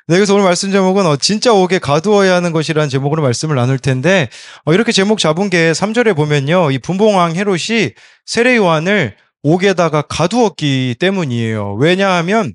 네, 그래서 오늘 말씀 제목은 진짜 옥에 가두어야 하는 것이라는 제목으로 말씀을 나눌 텐데 이렇게 제목 잡은 게 3절에 보면요. 이 분봉왕 헤롯이 세례 요한을 옥에다가 가두었기 때문이에요. 왜냐하면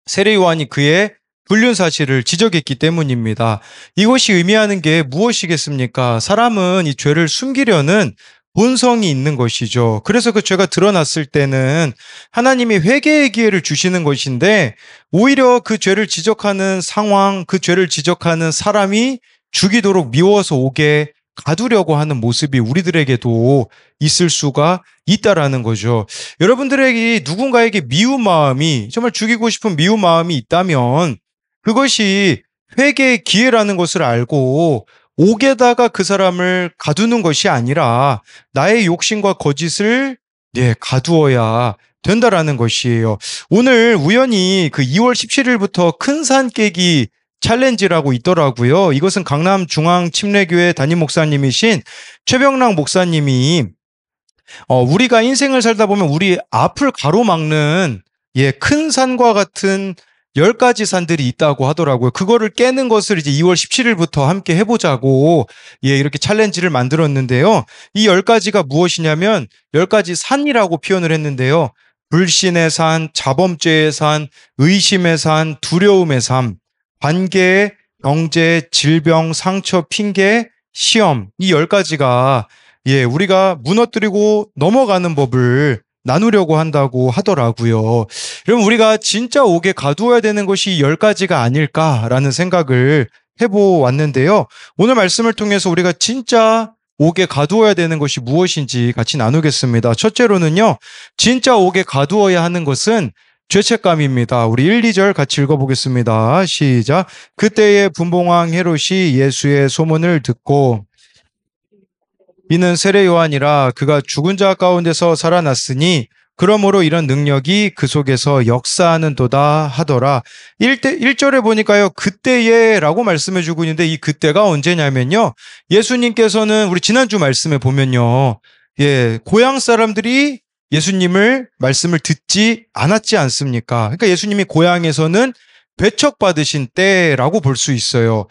세례 요한이 그의 불륜 사실을 지적했기 때문입니다. 이것이 의미하는 게 무엇이겠습니까? 사람은 이 죄를 숨기려는 본성이 있는 것이죠. 그래서 그 죄가 드러났을 때는 하나님이 회개의 기회를 주시는 것인데 오히려 그 죄를 지적하는 상황, 그 죄를 지적하는 사람이 죽이도록 미워서 옥에 가두려고 하는 모습이 우리들에게도 있을 수가 있다라는 거죠. 여러분들에게 누군가에게 미운 마음이, 정말 죽이고 싶은 미운 마음이 있다면 그것이 회개의 기회라는 것을 알고 옥에다가 그 사람을 가두는 것이 아니라 나의 욕심과 거짓을 가두어야 된다라는 것이에요. 오늘 우연히 그 2월 17일부터 큰 산 깨기 챌린지라고 있더라고요. 이것은 강남중앙침례교회 담임 목사님이신 최병락 목사님이 우리가 인생을 살다 보면 우리 앞을 가로막는 큰 산과 같은 10가지 산들이 있다고 하더라고요. 그거를 깨는 것을 이제 2월 17일부터 함께 해보자고 이렇게 챌린지를 만들었는데요. 이 10가지가 무엇이냐면 10가지 산이라고 표현을 했는데요. 불신의 산, 자범죄의 산, 의심의 산, 두려움의 산, 관계, 경제, 질병, 상처, 핑계, 시험, 이 10가지가 우리가 무너뜨리고 넘어가는 법을 나누려고 한다고 하더라고요. 그럼 우리가 진짜 옥에 가두어야 되는 것이 10가지가 아닐까라는 생각을 해보았는데요. 오늘 말씀을 통해서 우리가 진짜 옥에 가두어야 되는 것이 무엇인지 같이 나누겠습니다. 첫째로는요, 진짜 옥에 가두어야 하는 것은 죄책감입니다. 우리 1, 2절 같이 읽어보겠습니다. 시작. 그때의 분봉왕 헤롯이 예수의 소문을 듣고 이는 세례 요한이라 그가 죽은 자 가운데서 살아났으니 그러므로 이런 능력이 그 속에서 역사하는도다 하더라. 1절에 보니까요. 그때에 라고 말씀해 주고 있는데 이 그때가 언제냐면요. 예수님께서는 우리 지난주 말씀에 보면요. 고향 사람들이 예수님을 말씀을 듣지 않았지 않습니까? 그러니까 예수님이 고향에서는 배척받으신 때라고 볼 수 있어요.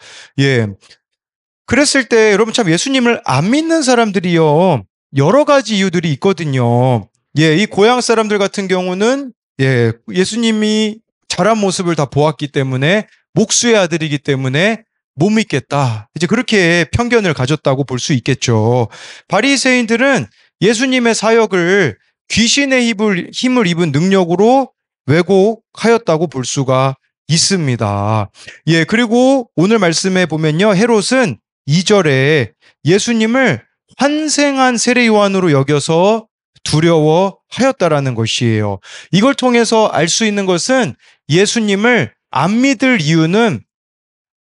그랬을 때 여러분 참 예수님을 안 믿는 사람들이요. 여러 가지 이유들이 있거든요. 이 고향 사람들 같은 경우는 예수님이 자란 모습을 다 보았기 때문에 목수의 아들이기 때문에 못 믿겠다. 이제 그렇게 편견을 가졌다고 볼 수 있겠죠. 바리새인들은 예수님의 사역을 귀신의 힘을 입은 능력으로 왜곡하였다고 볼 수가 있습니다. 그리고 오늘 말씀에 보면요. 헤롯은 2절에 예수님을 환생한 세례 요한으로 여겨서 두려워하였다라는 것이에요. 이걸 통해서 알 수 있는 것은 예수님을 안 믿을 이유는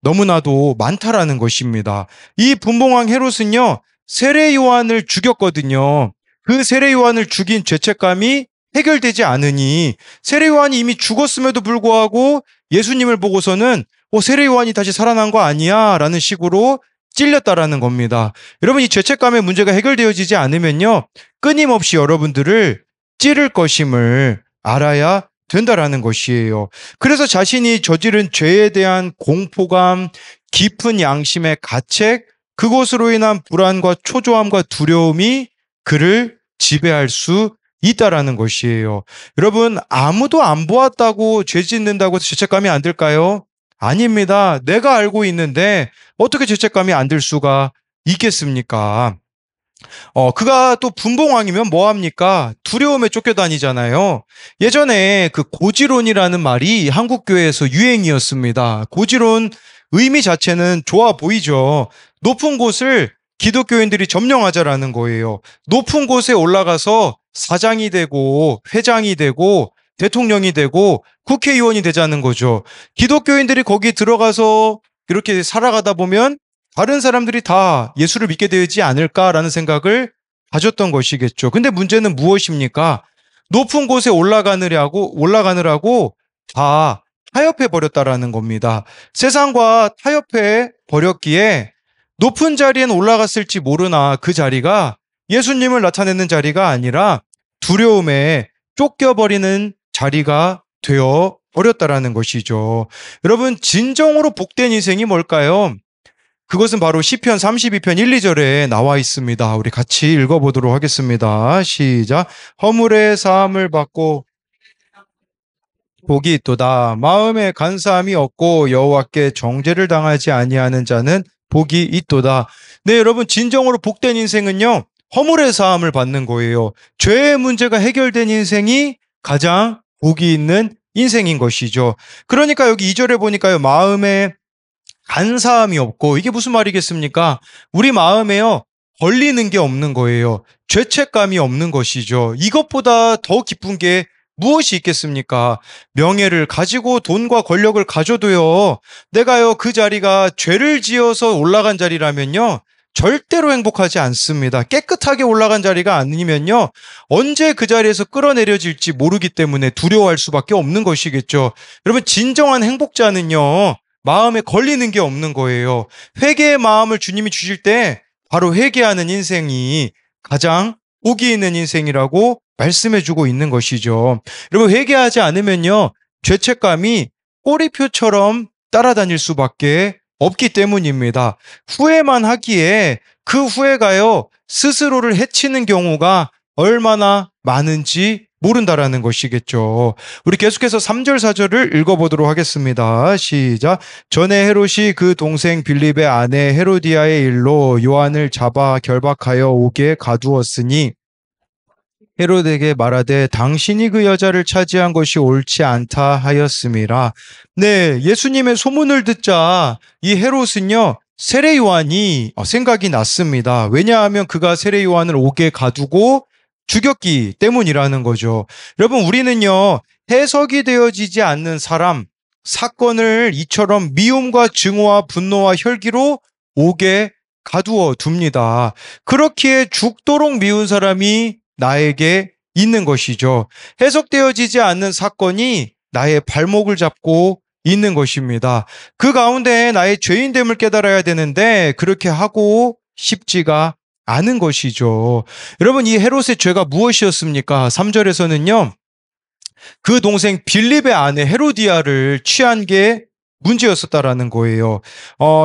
너무나도 많다라는 것입니다. 이 분봉왕 헤롯은요, 세례 요한을 죽였거든요. 그 세례 요한을 죽인 죄책감이 해결되지 않으니 세례 요한이 이미 죽었음에도 불구하고 예수님을 보고서는 세례 요한이 다시 살아난 거 아니야? 라는 식으로 찔렸다라는 겁니다. 여러분, 이 죄책감의 문제가 해결되어지지 않으면요, 끊임없이 여러분들을 찌를 것임을 알아야 된다라는 것이에요. 그래서 자신이 저지른 죄에 대한 공포감, 깊은 양심의 가책, 그것으로 인한 불안과 초조함과 두려움이 그를 지배할 수 있다라는 것이에요. 여러분, 아무도 안 보았다고 죄 짓는다고 해서 죄책감이 안 들까요? 아닙니다. 내가 알고 있는데 어떻게 죄책감이 안 들 수가 있겠습니까? 그가 또 분봉왕이면 뭐합니까? 두려움에 쫓겨다니잖아요. 예전에 그 고지론이라는 말이 한국 교회에서 유행이었습니다. 고지론 의미 자체는 좋아 보이죠. 높은 곳을 기독교인들이 점령하자라는 거예요. 높은 곳에 올라가서 사장이 되고 회장이 되고 대통령이 되고 국회의원이 되자는 거죠. 기독교인들이 거기 들어가서 이렇게 살아가다 보면 다른 사람들이 다 예수를 믿게 되지 않을까라는 생각을 가졌던 것이겠죠. 근데 문제는 무엇입니까? 높은 곳에 올라가느라고 다 타협해 버렸다라는 겁니다. 세상과 타협해 버렸기에 높은 자리엔 올라갔을지 모르나 그 자리가 예수님을 나타내는 자리가 아니라 두려움에 쫓겨버리는 자리가 되어 버렸다라는 것이죠. 여러분, 진정으로 복된 인생이 뭘까요? 그것은 바로 시편 32편 1, 2절에 나와 있습니다. 우리 같이 읽어보도록 하겠습니다. 시작. 허물의 사함을 받고 복이 있도다. 마음에 간사함이 없고 여호와께 정죄를 당하지 아니하는 자는 복이 있도다. 네, 여러분, 진정으로 복된 인생은요, 허물의 사함을 받는 거예요. 죄의 문제가 해결된 인생이 가장 복이 있는 인생인 것이죠. 그러니까 여기 2절에 보니까요, 마음에 간사함이 없고, 이게 무슨 말이겠습니까? 우리 마음에요, 걸리는 게 없는 거예요. 죄책감이 없는 것이죠. 이것보다 더 기쁜 게 무엇이 있겠습니까? 명예를 가지고 돈과 권력을 가져도요, 내가요, 그 자리가 죄를 지어서 올라간 자리라면요, 절대로 행복하지 않습니다. 깨끗하게 올라간 자리가 아니면요, 언제 그 자리에서 끌어내려질지 모르기 때문에 두려워할 수밖에 없는 것이겠죠. 여러분, 진정한 행복자는요, 마음에 걸리는 게 없는 거예요. 회개의 마음을 주님이 주실 때 바로 회개하는 인생이 가장 복이 있는 인생이라고 말씀해주고 있는 것이죠. 여러분, 회개하지 않으면요, 죄책감이 꼬리표처럼 따라다닐 수밖에 없기 때문입니다. 후회만 하기에 그 후회가요, 스스로를 해치는 경우가 얼마나 많은지 모른다라는 것이겠죠. 우리 계속해서 3절 4절을 읽어보도록 하겠습니다. 시작. 전에 헤롯이 그 동생 빌립의 아내 헤로디아의 일로 요한을 잡아 결박하여 옥에 가두었으니 헤롯에게 말하되 당신이 그 여자를 차지한 것이 옳지 않다 하였음이라. 네, 예수님의 소문을 듣자 이 헤롯은요, 세례 요한이 생각이 났습니다. 왜냐하면 그가 세례 요한을 옥에 가두고 죽였기 때문이라는 거죠. 여러분, 우리는요, 해석이 되어지지 않는 사람, 사건을 이처럼 미움과 증오와 분노와 혈기로 옥에 가두어 둡니다. 그렇기에 죽도록 미운 사람이 나에게 있는 것이죠. 해석되어지지 않는 사건이 나의 발목을 잡고 있는 것입니다. 그 가운데 나의 죄인됨을 깨달아야 되는데 그렇게 하고 싶지가 않은 것이죠. 여러분, 이 헤롯의 죄가 무엇이었습니까? 3절에서는요, 그 동생 빌립의 아내 헤로디아를 취한 게 문제였었다라는 거예요.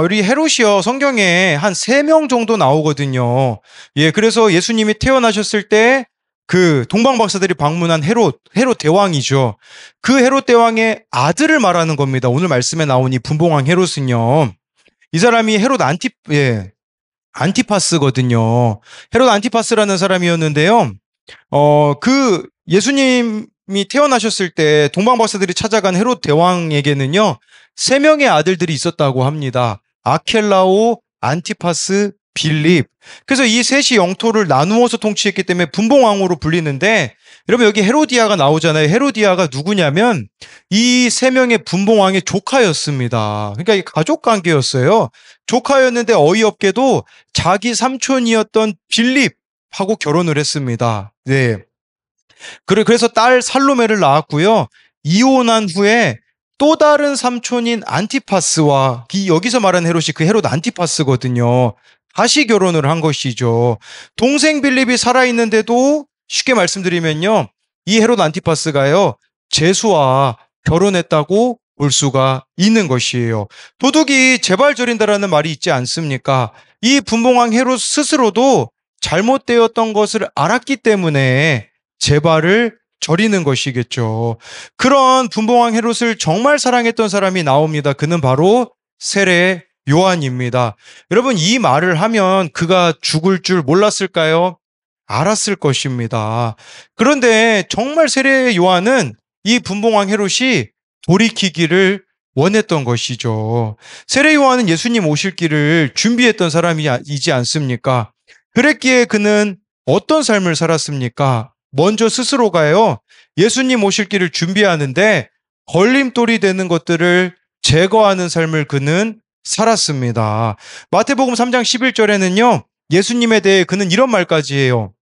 우리 헤롯이요, 성경에 한 3명 정도 나오거든요. 예, 그래서 예수님이 태어나셨을 때 그 동방박사들이 방문한 헤롯 대왕이죠. 그 헤롯 대왕의 아들을 말하는 겁니다. 오늘 말씀에 나온 이 분봉왕 헤롯은요. 이 사람이 헤롯 안티파스거든요. 헤롯 안티파스라는 사람이었는데요. 그 예수님이 태어나셨을 때 동방박사들이 찾아간 헤롯 대왕에게는요, 3명의 아들들이 있었다고 합니다. 아켈라오, 안티파스, 빌립. 그래서 이 셋이 영토를 나누어서 통치했기 때문에 분봉왕으로 불리는데, 여러분, 여기 헤로디아가 나오잖아요. 헤로디아가 누구냐면 이 3명의 분봉왕의 조카였습니다. 그러니까 이 가족 관계였어요. 조카였는데 어이없게도 자기 삼촌이었던 빌립하고 결혼을 했습니다. 네. 그래서 딸 살로메를 낳았고요. 이혼한 후에 또 다른 삼촌인 안티파스와, 여기서 말하는 헤롯이 그 헤롯 안티파스거든요. 다시 결혼을 한 것이죠. 동생 빌립이 살아있는데도 쉽게 말씀드리면요, 이 헤롯 안티파스가요, 제수와 결혼했다고 볼 수가 있는 것이에요. 도둑이 제발 저린다라는 말이 있지 않습니까? 이 분봉왕 헤롯 스스로도 잘못되었던 것을 알았기 때문에 제발을 저리는 것이겠죠. 그런 분봉왕 헤롯을 정말 사랑했던 사람이 나옵니다. 그는 바로 세례 요한입니다. 여러분, 이 말을 하면 그가 죽을 줄 몰랐을까요? 알았을 것입니다. 그런데 정말 세례 요한은 이 분봉왕 헤롯이 돌이키기를 원했던 것이죠. 세례 요한은 예수님 오실 길을 준비했던 사람이지 않습니까? 그랬기에 그는 어떤 삶을 살았습니까? 먼저 스스로가요, 예수님 오실 길을 준비하는데 걸림돌이 되는 것들을 제거하는 삶을 그는 살았습니다. 마태복음 3장 11절에는요, 예수님에 대해 그는 이런 말까지 해요.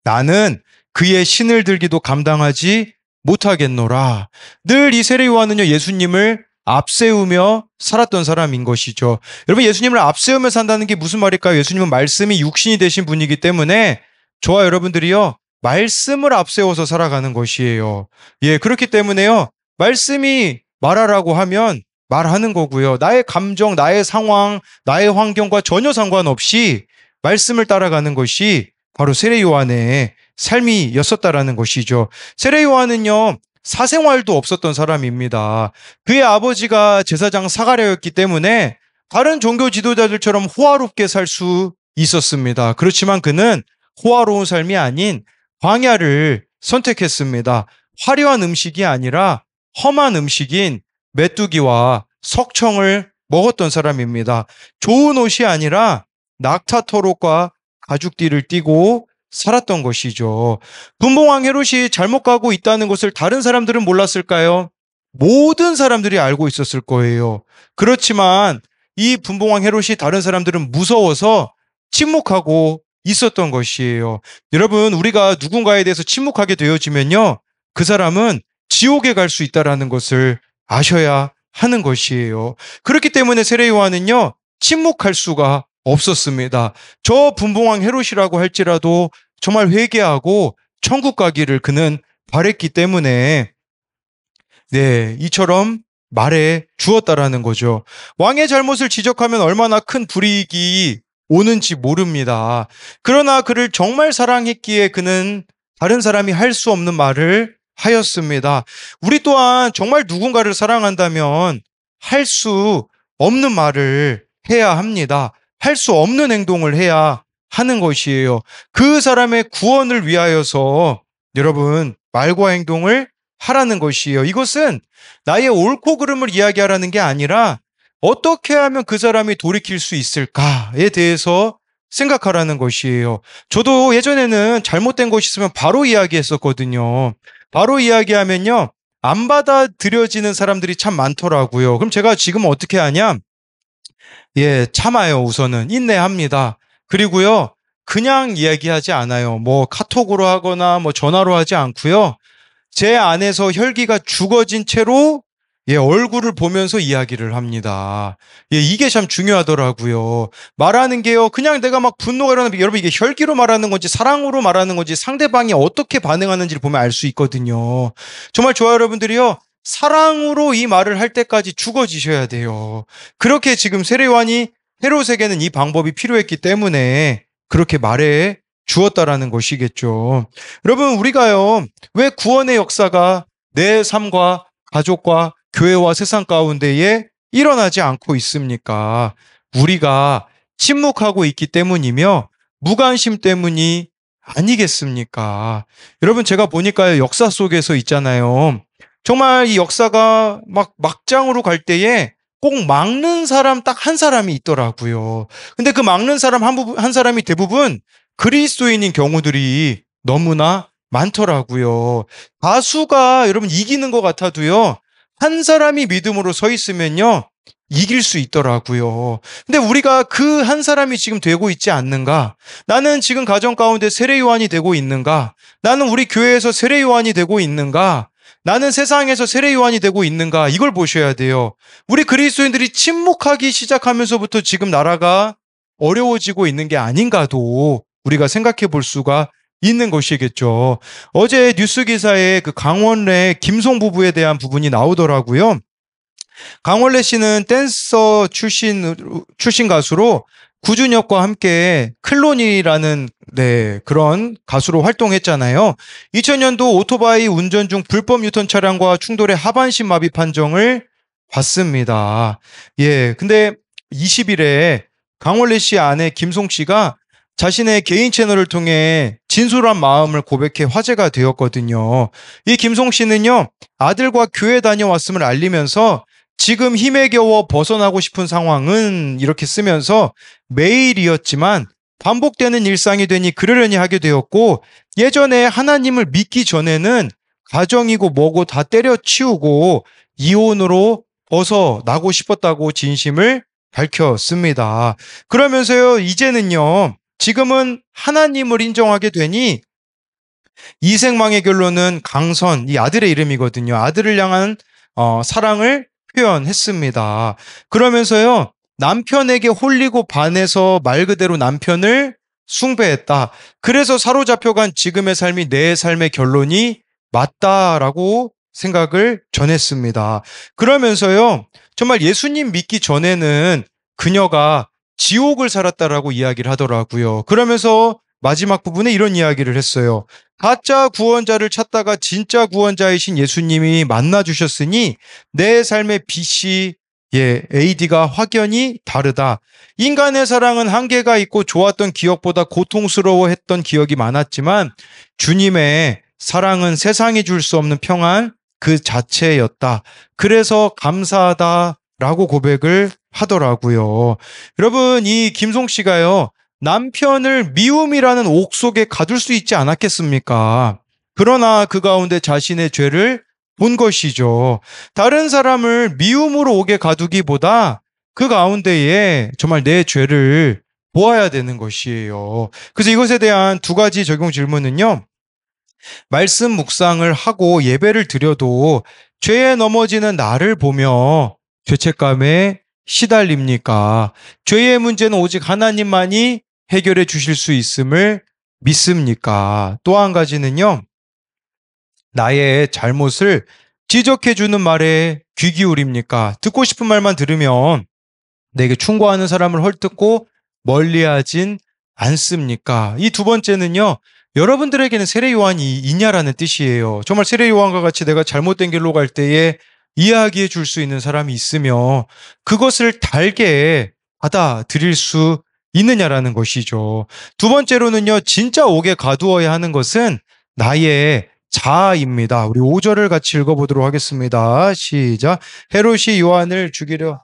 나는 그의 신을 들기도 감당하지 못하겠노라. 늘 이 세례 요한은요, 예수님을 앞세우며 살았던 사람인 것이죠. 여러분, 예수님을 앞세우며 산다는 게 무슨 말일까요? 예수님은 말씀이 육신이 되신 분이기 때문에 저와 여러분들이요, 말씀을 앞세워서 살아가는 것이에요. 예, 그렇기 때문에요, 말씀이 말하라고 하면 말하는 거고요. 나의 감정, 나의 상황, 나의 환경과 전혀 상관없이 말씀을 따라가는 것이 바로 세례 요한의 삶이었었다라는 것이죠. 세례 요한은요, 사생활도 없었던 사람입니다. 그의 아버지가 제사장 사가랴였기 때문에 다른 종교 지도자들처럼 호화롭게 살 수 있었습니다. 그렇지만 그는 호화로운 삶이 아닌 광야를 선택했습니다. 화려한 음식이 아니라 험한 음식인 메뚜기와 석청을 먹었던 사람입니다. 좋은 옷이 아니라 낙타토록과 가죽띠를 띠고 살았던 것이죠. 분봉왕 헤롯이 잘못 가고 있다는 것을 다른 사람들은 몰랐을까요? 모든 사람들이 알고 있었을 거예요. 그렇지만 이 분봉왕 헤롯이 다른 사람들은 무서워서 침묵하고 있었던 것이에요. 여러분, 우리가 누군가에 대해서 침묵하게 되어지면요, 그 사람은 지옥에 갈 수 있다라는 것을 아셔야 하는 것이에요. 그렇기 때문에 세례 요한은요, 침묵할 수가 없었습니다. 저 분봉왕 헤롯이라고 할지라도 정말 회개하고 천국 가기를 그는 바랬기 때문에 이처럼 말해 주었다라는 거죠. 왕의 잘못을 지적하면 얼마나 큰 불이익이 오는지 모릅니다. 그러나 그를 정말 사랑했기에 그는 다른 사람이 할 수 없는 말을 하였습니다. 우리 또한 정말 누군가를 사랑한다면 할 수 없는 말을 해야 합니다. 할 수 없는 행동을 해야 하는 것이에요. 그 사람의 구원을 위하여서 여러분, 말과 행동을 하라는 것이에요. 이것은 나의 옳고 그름을 이야기하라는 게 아니라 어떻게 하면 그 사람이 돌이킬 수 있을까에 대해서 생각하라는 것이에요. 저도 예전에는 잘못된 것이 있으면 바로 이야기했었거든요. 바로 이야기하면요, 안 받아들여지는 사람들이 참 많더라고요. 그럼 제가 지금 어떻게 하냐? 참아요. 우선은 인내합니다. 그리고요, 그냥 이야기하지 않아요. 뭐 카톡으로 하거나 뭐 전화로 하지 않고요. 제 안에서 혈기가 죽어진 채로 얼굴을 보면서 이야기를 합니다. 이게 참 중요하더라고요. 말하는 게요, 그냥 내가 막 분노가 일어나면, 여러분, 이게 혈기로 말하는 건지 사랑으로 말하는 건지 상대방이 어떻게 반응하는지를 보면 알 수 있거든요. 정말 좋아요, 여러분들이요. 사랑으로 이 말을 할 때까지 죽어지셔야 돼요. 그렇게 지금 세례 요한이 헤롯에게는 이 방법이 필요했기 때문에 그렇게 말해 주었다라는 것이겠죠. 여러분, 우리가요, 왜 구원의 역사가 내 삶과 가족과 교회와 세상 가운데에 일어나지 않고 있습니까? 우리가 침묵하고 있기 때문이며 무관심 때문이 아니겠습니까? 여러분, 제가 보니까 역사 속에서 있잖아요. 정말 이 역사가 막 막장으로 갈 때에 꼭 막는 사람 딱 한 사람이 있더라고요. 근데 그 막는 사람 한 사람이 대부분 그리스도인인 경우들이 너무나 많더라고요. 다수가 여러분 이기는 것 같아도요, 한 사람이 믿음으로 서 있으면요, 이길 수 있더라고요. 근데 우리가 그 한 사람이 지금 되고 있지 않는가? 나는 지금 가정 가운데 세례 요한이 되고 있는가? 나는 우리 교회에서 세례 요한이 되고 있는가? 나는 세상에서 세례 요한이 되고 있는가? 이걸 보셔야 돼요. 우리 그리스도인들이 침묵하기 시작하면서부터 지금 나라가 어려워지고 있는 게 아닌가도 우리가 생각해 볼 수가 있는 것이겠죠. 어제 뉴스 기사에 그 강원래 김송 부부에 대한 부분이 나오더라고요. 강원래 씨는 댄서 출신 가수로 구준혁과 함께 클론이라는 그런 가수로 활동했잖아요. 2000년도 오토바이 운전 중 불법 유턴 차량과 충돌해 하반신 마비 판정을 받습니다. 근데 20일에 강원래 씨 아내 김송 씨가 자신의 개인 채널을 통해 진솔한 마음을 고백해 화제가 되었거든요. 이 김송 씨는요, 아들과 교회 다녀왔음을 알리면서 지금 힘에 겨워 벗어나고 싶은 상황은 이렇게 쓰면서 매일이었지만 반복되는 일상이 되니 그러려니 하게 되었고, 예전에 하나님을 믿기 전에는 가정이고 뭐고 다 때려치우고 이혼으로 벗어나고 싶었다고 진심을 밝혔습니다. 그러면서요, 이제는요, 지금은 하나님을 인정하게 되니 이생망의 결론은 강선, 이 아들의 이름이거든요. 아들을 향한 사랑을 표현했습니다. 그러면서요, 남편에게 홀리고 반해서 말 그대로 남편을 숭배했다. 그래서 사로잡혀간 지금의 삶이 내 삶의 결론이 맞다라고 생각을 전했습니다. 그러면서요, 정말 예수님 믿기 전에는 그녀가 지옥을 살았다라고 이야기를 하더라고요. 그러면서 마지막 부분에 이런 이야기를 했어요. 가짜 구원자를 찾다가 진짜 구원자이신 예수님이 만나 주셨으니 내 삶의 빛이 AD가 확연히 다르다. 인간의 사랑은 한계가 있고 좋았던 기억보다 고통스러워했던 기억이 많았지만 주님의 사랑은 세상이 줄 수 없는 평안 그 자체였다. 그래서 감사하다라고 고백을 하더라고요. 여러분, 이 김송 씨가요, 남편을 미움이라는 옥 속에 가둘 수 있지 않았겠습니까? 그러나 그 가운데 자신의 죄를 본 것이죠. 다른 사람을 미움으로 옥에 가두기보다 그 가운데에 정말 내 죄를 보아야 되는 것이에요. 그래서 이것에 대한 두 가지 적용 질문은요, 말씀 묵상을 하고 예배를 드려도 죄에 넘어지는 나를 보며 죄책감에 시달립니까? 죄의 문제는 오직 하나님만이 해결해 주실 수 있음을 믿습니까? 또 한 가지는요, 나의 잘못을 지적해 주는 말에 귀 기울입니까? 듣고 싶은 말만 들으면 내게 충고하는 사람을 헐뜯고 멀리하진 않습니까? 이 두 번째는요, 여러분들에게는 세례 요한이 있냐라는 뜻이에요. 정말 세례 요한과 같이 내가 잘못된 길로 갈 때에 이야기해 줄 수 있는 사람이 있으며 그것을 달게 받아들일 수 있느냐라는 것이죠. 두 번째로는요, 진짜 옥에 가두어야 하는 것은 나의 자아입니다. 우리 5절을 같이 읽어보도록 하겠습니다. 시작. 헤롯이 요한을 죽이려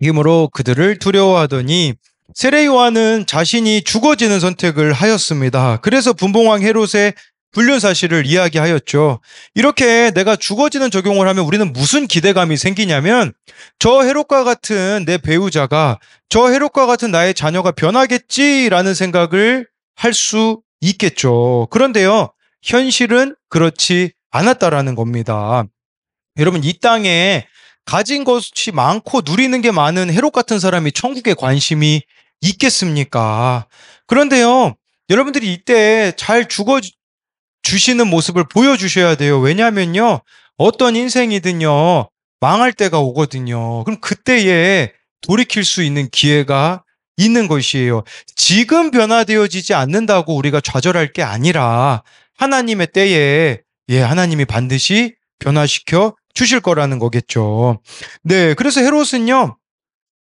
힘으로 그들을 두려워하더니 세례 요한은 자신이 죽어지는 선택을 하였습니다. 그래서 분봉왕 헤롯의 불륜 사실을 이야기하였죠. 이렇게 내가 죽어지는 적용을 하면 우리는 무슨 기대감이 생기냐면 저 헤롯과 같은 내 배우자가 저 헤롯과 같은 나의 자녀가 변하겠지라는 생각을 할 수 있겠죠. 그런데요, 현실은 그렇지 않았다라는 겁니다. 여러분, 이 땅에 가진 것이 많고 누리는 게 많은 헤롯 같은 사람이 천국에 관심이 있겠습니까? 그런데요, 여러분들이 이때 잘 죽어 주시는 모습을 보여주셔야 돼요. 왜냐하면요, 어떤 인생이든요, 망할 때가 오거든요. 그럼 그때에 돌이킬 수 있는 기회가 있는 것이에요. 지금 변화되어지지 않는다고 우리가 좌절할 게 아니라 하나님의 때에 하나님이 반드시 변화시켜 주실 거라는 거겠죠. 네, 그래서 헤롯은요,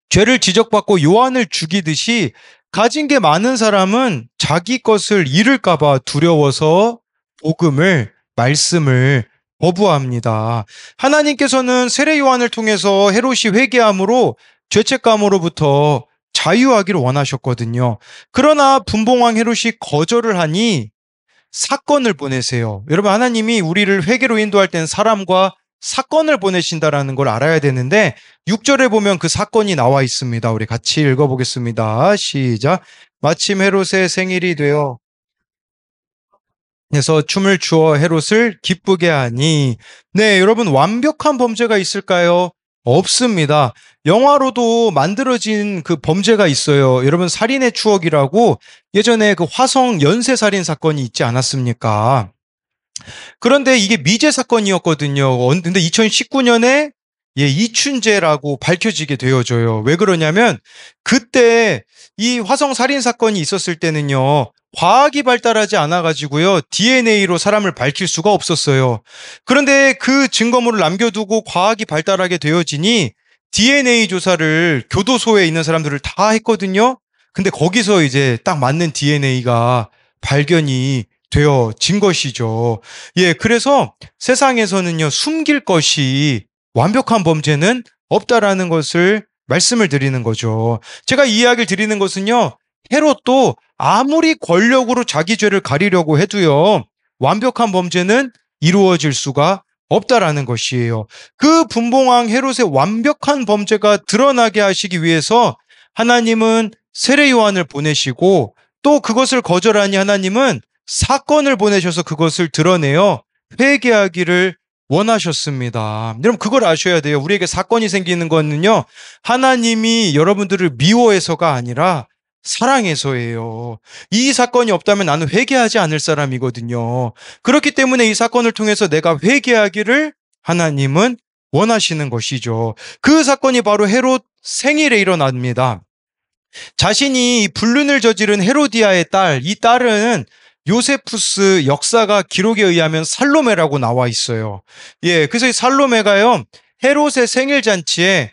죄를 지적받고 요한을 죽이듯이 가진 게 많은 사람은 자기 것을 잃을까봐 두려워서 복음을, 말씀을 거부합니다. 하나님께서는 세례 요한을 통해서 헤롯이 회개함으로 죄책감으로부터 자유하기를 원하셨거든요. 그러나 분봉왕 헤롯이 거절을 하니 사건을 보내세요. 여러분, 하나님이 우리를 회개로 인도할 때는 사람과 사건을 보내신다라는 걸 알아야 되는데 6절에 보면 그 사건이 나와 있습니다. 우리 같이 읽어보겠습니다. 시작. 마침 헤롯의 생일이 되어 그래서 춤을 추어 헤롯을 기쁘게 하니. 네, 여러분, 완벽한 범죄가 있을까요? 없습니다. 영화로도 만들어진 그 범죄가 있어요. 여러분, 살인의 추억이라고 예전에 그 화성 연쇄살인 사건이 있지 않았습니까? 그런데 이게 미제 사건이었거든요. 근데 2019년에 이춘재라고 밝혀지게 되어져요. 왜 그러냐면 그때 이 화성 살인 사건이 있었을 때는요, 과학이 발달하지 않아가지고요, DNA로 사람을 밝힐 수가 없었어요. 그런데 그 증거물을 남겨두고 과학이 발달하게 되어지니 DNA 조사를 교도소에 있는 사람들을 다 했거든요. 근데 거기서 이제 딱 맞는 DNA가 발견이 되어진 것이죠. 그래서 세상에서는요, 숨길 것이 완벽한 범죄는 없다라는 것을 말씀을 드리는 거죠. 제가 이 이야기를 드리는 것은요, 헤롯도 아무리 권력으로 자기 죄를 가리려고 해도요, 완벽한 범죄는 이루어질 수가 없다라는 것이에요. 그 분봉왕 헤롯의 완벽한 범죄가 드러나게 하시기 위해서 하나님은 세례 요한을 보내시고 또 그것을 거절하니 하나님은 사건을 보내셔서 그것을 드러내어 회개하기를 원하셨습니다. 여러분, 그걸 아셔야 돼요. 우리에게 사건이 생기는 거는요, 하나님이 여러분들을 미워해서가 아니라 사랑해서예요. 이 사건이 없다면 나는 회개하지 않을 사람이거든요. 그렇기 때문에 이 사건을 통해서 내가 회개하기를 하나님은 원하시는 것이죠. 그 사건이 바로 헤롯 생일에 일어납니다. 자신이 불륜을 저지른 헤로디아의 딸, 이 딸은 요세푸스 역사가 기록에 의하면 살로메라고 나와 있어요. 예, 그래서 이 살로메가요, 헤롯의 생일 잔치에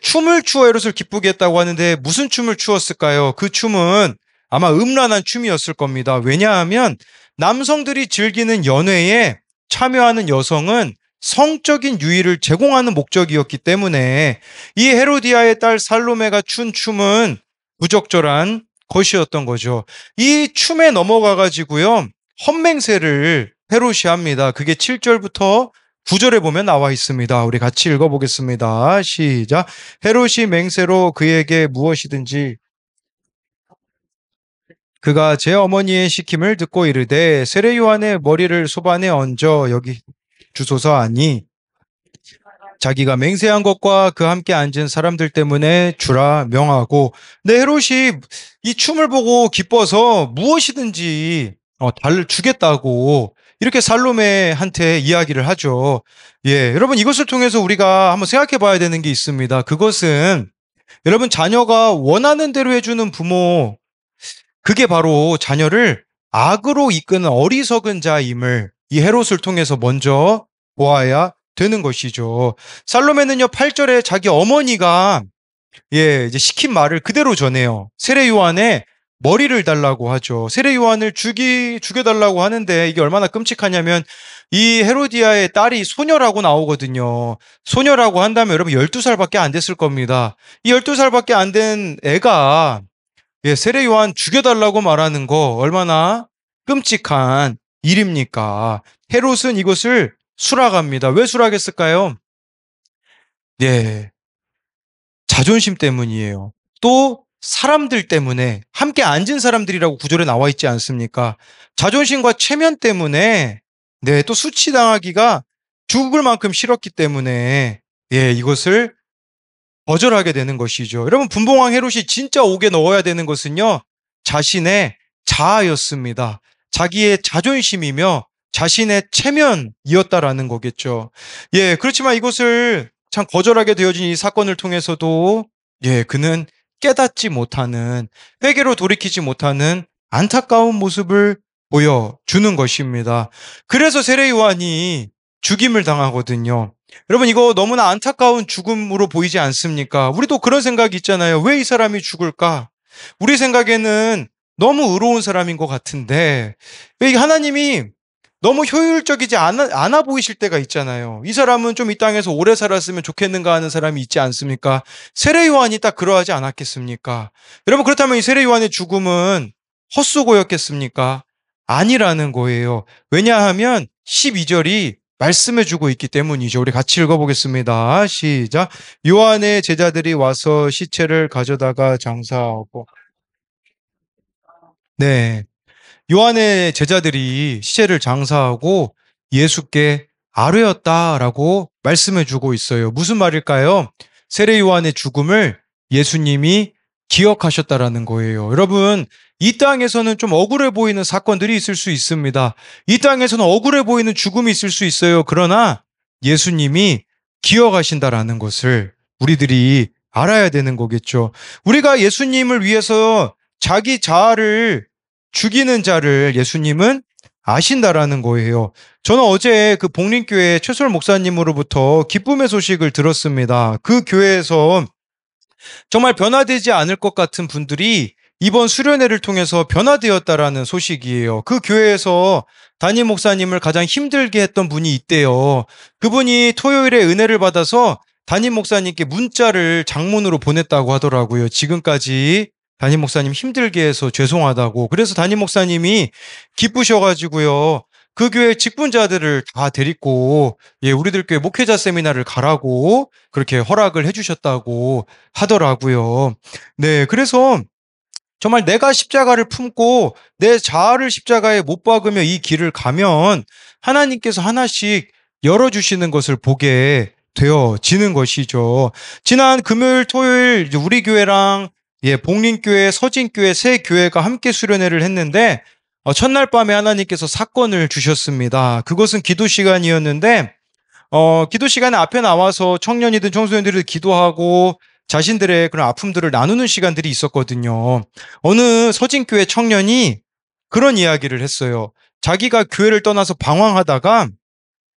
춤을 추어 헤롯을 기쁘게 했다고 하는데 무슨 춤을 추었을까요? 그 춤은 아마 음란한 춤이었을 겁니다. 왜냐하면 남성들이 즐기는 연회에 참여하는 여성은 성적인 유의를 제공하는 목적이었기 때문에 이 헤로디아의 딸 살로메가 춘 춤은 부적절한 것이었던 거죠. 이 춤에 넘어가 가지고요, 헛맹세를 헤롯이 합니다. 그게 7절부터 9절에 보면 나와 있습니다. 우리 같이 읽어보겠습니다. 시작. 헤롯이 맹세로 그에게 무엇이든지 그가 제 어머니의 시킴을 듣고 이르되 세례 요한의 머리를 소반에 얹어 여기 주소서 하니 자기가 맹세한 것과 그 함께 앉은 사람들 때문에 주라 명하고, 네, 헤롯이 이 춤을 보고 기뻐서 무엇이든지 달을 주겠다고 이렇게 살로메한테 이야기를 하죠. 예, 여러분 이것을 통해서 우리가 한번 생각해 봐야 되는 게 있습니다. 그것은 여러분 자녀가 원하는 대로 해주는 부모, 그게 바로 자녀를 악으로 이끄는 어리석은 자임을 이 헤롯을 통해서 먼저 보아야 되는 것이죠. 살로메는요, 8절에 자기 어머니가 이제 시킨 말을 그대로 전해요. 세례 요한의 머리를 달라고 하죠. 세례 요한을 죽여달라고 하는데 이게 얼마나 끔찍하냐면 이 헤로디아의 딸이 소녀라고 나오거든요. 소녀라고 한다면 여러분 12살밖에 안 됐을 겁니다. 이 12살밖에 안 된 애가 세례 요한 죽여달라고 말하는 거 얼마나 끔찍한 일입니까? 헤롯은 이것을 수락합니다. 왜 수락했을까요? 네, 자존심 때문이에요. 또 사람들 때문에, 함께 앉은 사람들이라고 구절에 나와 있지 않습니까? 자존심과 체면 때문에, 네, 또 수치당하기가 죽을 만큼 싫었기 때문에 이것을 거절하게 되는 것이죠. 여러분, 분봉왕 헤롯이 진짜 옥에 넣어야 되는 것은요, 자신의 자아였습니다. 자기의 자존심이며 자신의 체면이었다라는 거겠죠. 그렇지만 이것을 참 거절하게 되어진 이 사건을 통해서도 그는 깨닫지 못하는, 회개로 돌이키지 못하는 안타까운 모습을 보여주는 것입니다. 그래서 세례 요한이 죽임을 당하거든요. 여러분, 이거 너무나 안타까운 죽음으로 보이지 않습니까? 우리도 그런 생각이 있잖아요. 왜 이 사람이 죽을까? 우리 생각에는 너무 의로운 사람인 것 같은데 왜 하나님이 너무 효율적이지 않아 보이실 때가 있잖아요. 이 사람은 좀 이 땅에서 오래 살았으면 좋겠는가 하는 사람이 있지 않습니까? 세례 요한이 딱 그러하지 않았겠습니까? 여러분, 그렇다면 이 세례 요한의 죽음은 헛수고였겠습니까? 아니라는 거예요. 왜냐하면 12절이 말씀해주고 있기 때문이죠. 우리 같이 읽어보겠습니다. 시작. 요한의 제자들이 와서 시체를 가져다가 장사하고, 네, 요한의 제자들이 시체를 장사하고 예수께 아뢰었다라고 말씀해주고 있어요. 무슨 말일까요? 세례 요한의 죽음을 예수님이 기억하셨다라는 거예요. 여러분, 이 땅에서는 좀 억울해 보이는 사건들이 있을 수 있습니다. 이 땅에서는 억울해 보이는 죽음이 있을 수 있어요. 그러나 예수님이 기억하신다라는 것을 우리들이 알아야 되는 거겠죠. 우리가 예수님을 위해서 자기 자아를 죽이는 자를 예수님은 아신다라는 거예요. 저는 어제 그 복림교회 최솔 목사님으로부터 기쁨의 소식을 들었습니다. 그 교회에서 정말 변화되지 않을 것 같은 분들이 이번 수련회를 통해서 변화되었다라는 소식이에요. 그 교회에서 담임 목사님을 가장 힘들게 했던 분이 있대요. 그분이 토요일에 은혜를 받아서 담임 목사님께 문자를 장문으로 보냈다고 하더라고요. 지금까지 담임 목사님 힘들게 해서 죄송하다고. 그래서 담임 목사님이 기쁘셔가지고요, 그 교회 직분자들을 다 데리고 우리들 교회 목회자 세미나를 가라고 그렇게 허락을 해주셨다고 하더라고요. 네, 그래서 정말 내가 십자가를 품고 내 자아를 십자가에 못 박으며 이 길을 가면 하나님께서 하나씩 열어주시는 것을 보게 되어지는 것이죠. 지난 금요일, 토요일 우리 교회랑 예, 복림교회, 서진교회 세 교회가 함께 수련회를 했는데 첫날 밤에 하나님께서 사건을 주셨습니다. 그것은 기도 시간이었는데 기도 시간에 앞에 나와서 청년이든 청소년들이 기도하고 자신들의 그런 아픔들을 나누는 시간들이 있었거든요. 어느 서진교회 청년이 그런 이야기를 했어요. 자기가 교회를 떠나서 방황하다가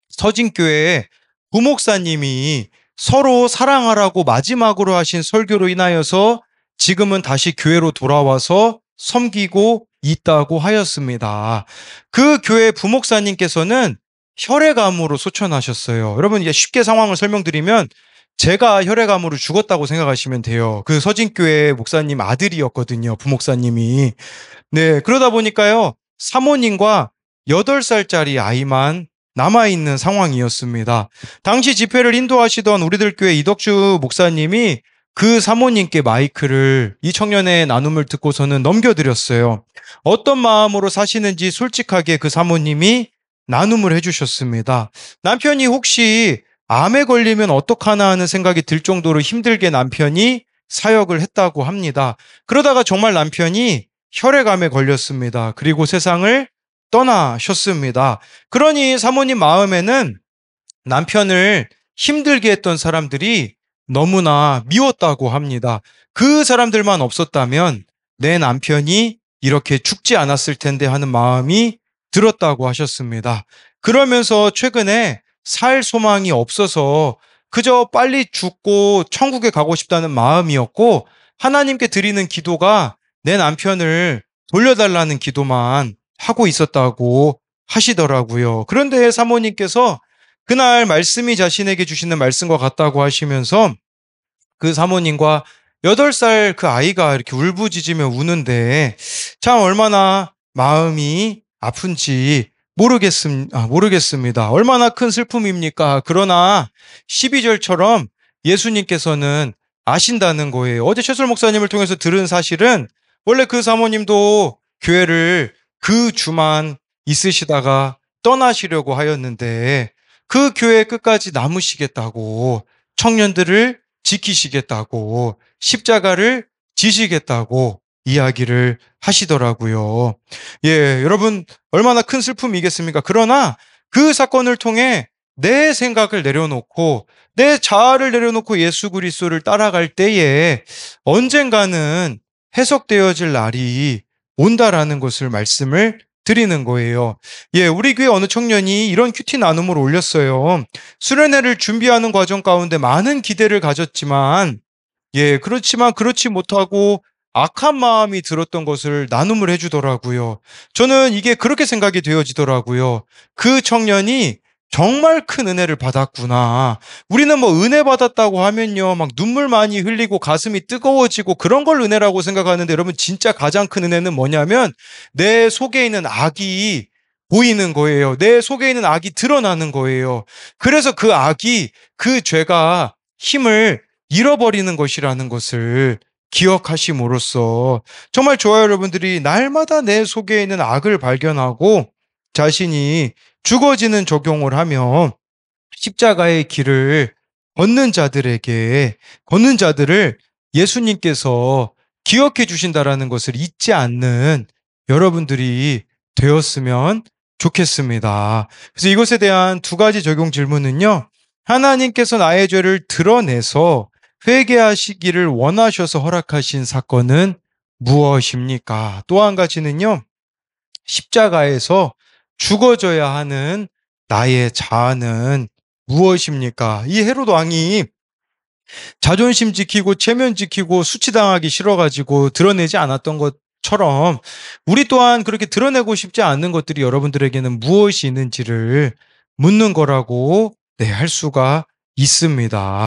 서진교회에 부목사님이 서로 사랑하라고 마지막으로 하신 설교로 인하여서 지금은 다시 교회로 돌아와서 섬기고 있다고 하였습니다. 그 교회 부목사님께서는 혈액암으로 소천하셨어요. 여러분, 이제 쉽게 상황을 설명드리면 제가 혈액암으로 죽었다고 생각하시면 돼요. 그 서진교회 목사님 아들이었거든요. 부목사님이. 네, 그러다 보니까요. 사모님과 8살짜리 아이만 남아있는 상황이었습니다. 당시 집회를 인도하시던 우리들 교회 이덕주 목사님이 그 사모님께 마이크를 이 청년의 나눔을 듣고서는 넘겨드렸어요. 어떤 마음으로 사시는지 솔직하게 그 사모님이 나눔을 해주셨습니다. 남편이 혹시 암에 걸리면 어떡하나 하는 생각이 들 정도로 힘들게 남편이 사역을 했다고 합니다. 그러다가 정말 남편이 혈액암에 걸렸습니다. 그리고 세상을 떠나셨습니다. 그러니 사모님 마음에는 남편을 힘들게 했던 사람들이 너무나 미웠다고 합니다. 그 사람들만 없었다면 내 남편이 이렇게 죽지 않았을 텐데 하는 마음이 들었다고 하셨습니다. 그러면서 최근에 살 소망이 없어서 그저 빨리 죽고 천국에 가고 싶다는 마음이었고 하나님께 드리는 기도가 내 남편을 돌려달라는 기도만 하고 있었다고 하시더라고요. 그런데 사모님께서 그날 말씀이 자신에게 주시는 말씀과 같다고 하시면서 그 사모님과 8살 그 아이가 이렇게 울부짖으며 우는데 참 얼마나 마음이 아픈지 모르겠습니다. 얼마나 큰 슬픔입니까? 그러나 12절처럼 예수님께서는 아신다는 거예요. 어제 최설 목사님을 통해서 들은 사실은 원래 그 사모님도 교회를 그 주만 있으시다가 떠나시려고 하였는데 그 교회 끝까지 남으시겠다고 청년들을 지키시겠다고 십자가를 지시겠다고 이야기를 하시더라고요. 예, 여러분 얼마나 큰 슬픔이겠습니까? 그러나 그 사건을 통해 내 생각을 내려놓고 내 자아를 내려놓고 예수 그리스도를 따라갈 때에 언젠가는 해석되어질 날이 온다라는 것을 말씀을 드리는 거예요. 예, 우리 교회 어느 청년이 이런 큐티 나눔을 올렸어요. 수련회를 준비하는 과정 가운데 많은 기대를 가졌지만 그렇지만 그렇지 못하고 악한 마음이 들었던 것을 나눔을 해주더라고요. 저는 이게 그렇게 생각이 되어지더라고요. 그 청년이 정말 큰 은혜를 받았구나. 우리는 뭐 은혜 받았다고 하면요, 막 눈물 많이 흘리고 가슴이 뜨거워지고 그런 걸 은혜라고 생각하는데 여러분 진짜 가장 큰 은혜는 뭐냐면 내 속에 있는 악이 보이는 거예요. 내 속에 있는 악이 드러나는 거예요. 그래서 그 악이, 그 죄가 힘을 잃어버리는 것이라는 것을 기억하심으로써 정말 좋아요, 여러분들이 날마다 내 속에 있는 악을 발견하고 자신이 죽어지는 적용을 하면 십자가의 길을 걷는 자들을 예수님께서 기억해 주신다라는 것을 잊지 않는 여러분들이 되었으면 좋겠습니다. 그래서 이것에 대한 2가지 적용 질문은요. 하나님께서 나의 죄를 드러내서 회개하시기를 원하셔서 허락하신 사건은 무엇입니까? 또 한 가지는요. 십자가에서 죽어져야 하는 나의 자아는 무엇입니까? 이 헤롯 왕이 자존심 지키고 체면 지키고 수치당하기 싫어가지고 드러내지 않았던 것처럼 우리 또한 그렇게 드러내고 싶지 않는 것들이 여러분들에게는 무엇이 있는지를 묻는 거라고 할 수가 있습니다.